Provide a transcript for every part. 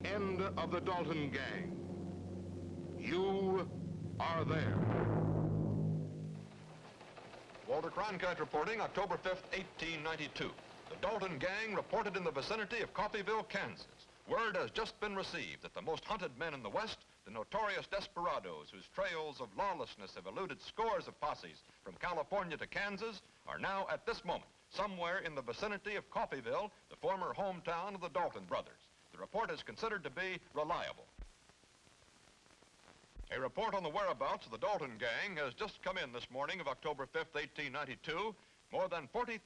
End of the Dalton gang. You are there. Walter Cronkite reporting, October 5th, 1892. The Dalton gang reported in the vicinity of Coffeyville, Kansas. Word has just been received that the most hunted men in the West, the notorious desperados whose trails of lawlessness have eluded scores of posses from California to Kansas, are now at this moment somewhere in the vicinity of Coffeyville, the former hometown of the Dalton brothers. The report is considered to be reliable. A report on the whereabouts of the Dalton gang has just come in this morning of October 5th, 1892. More than $40,000,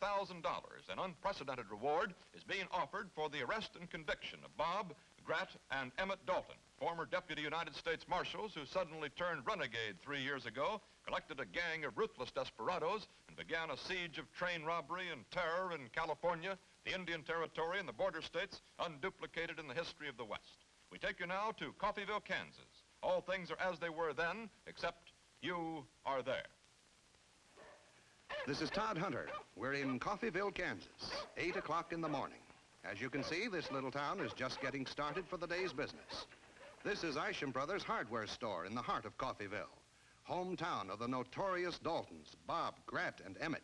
an unprecedented reward, is being offered for the arrest and conviction of Bob, Grat, and Emmett Dalton, former Deputy United States Marshals who suddenly turned renegade 3 years ago, collected a gang of ruthless desperados, and began a siege of train robbery and terror in California, the Indian Territory, and the border states, unduplicated in the history of the West. We take you now to Coffeyville, Kansas. All things are as they were then, except you are there. This is Todd Hunter. We're in Coffeyville, Kansas, 8 o'clock in the morning. As you can see, this little town is just getting started for the day's business. This is Isham Brothers Hardware Store in the heart of Coffeyville, hometown of the notorious Daltons, Bob, Grat, and Emmett.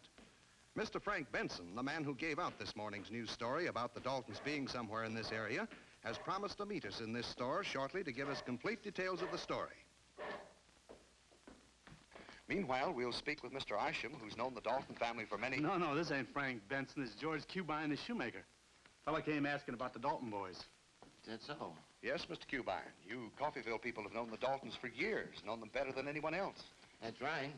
Mr. Frank Benson, the man who gave out this morning's news story about the Daltons being somewhere in this area, has promised to meet us in this store shortly to give us complete details of the story. Meanwhile, we'll speak with Mr. Isham, who's known the Dalton family for many... No, this ain't Frank Benson. This is George Cubine, the shoemaker. Fella came asking about the Dalton boys. Is that so? Yes, Mr. Cubine. You Coffeyville people have known the Daltons for years, known them better than anyone else. That's right.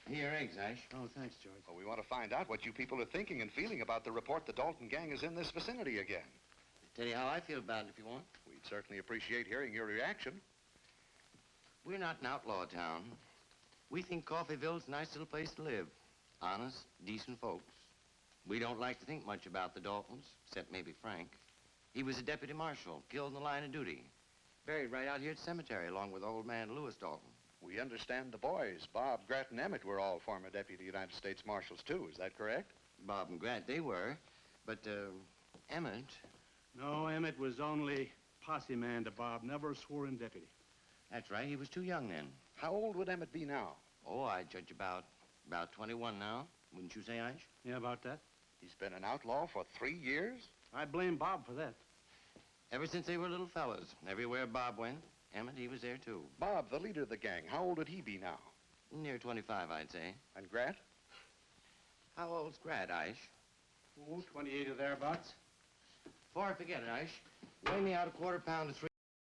Here, eggs, Ash. Oh, thanks, George. Well, we want to find out what you people are thinking and feeling about the report the Dalton gang is in this vicinity again. I'll tell you how I feel about it if you want. We'd certainly appreciate hearing your reaction. We're not an outlaw town. We think Coffeyville's a nice little place to live. Honest, decent folks. We don't like to think much about the Daltons, except maybe Frank. He was a deputy marshal, killed in the line of duty. Buried right out here at the cemetery, along with old man Lewis Dalton. We understand the boys, Bob, Grat, and Emmett, were all former deputy United States Marshals, too. Is that correct? Bob and Grat, they were. But, Emmett... No, Emmett was only posse man to Bob, never a sworn deputy. That's right, he was too young then. How old would Emmett be now? Oh, I'd judge about 21 now. Wouldn't you say, Ash? Yeah, about that. He's been an outlaw for 3 years? I blame Bob for that. Ever since they were little fellas. Everywhere Bob went, Emmett, he was there too. Bob, the leader of the gang, how old would he be now? Near 25, I'd say. And Grat? How old's Grat, Ash? Oh, 28 or thereabouts. Before I forget it, Ash, weigh me out a quarter pound of 3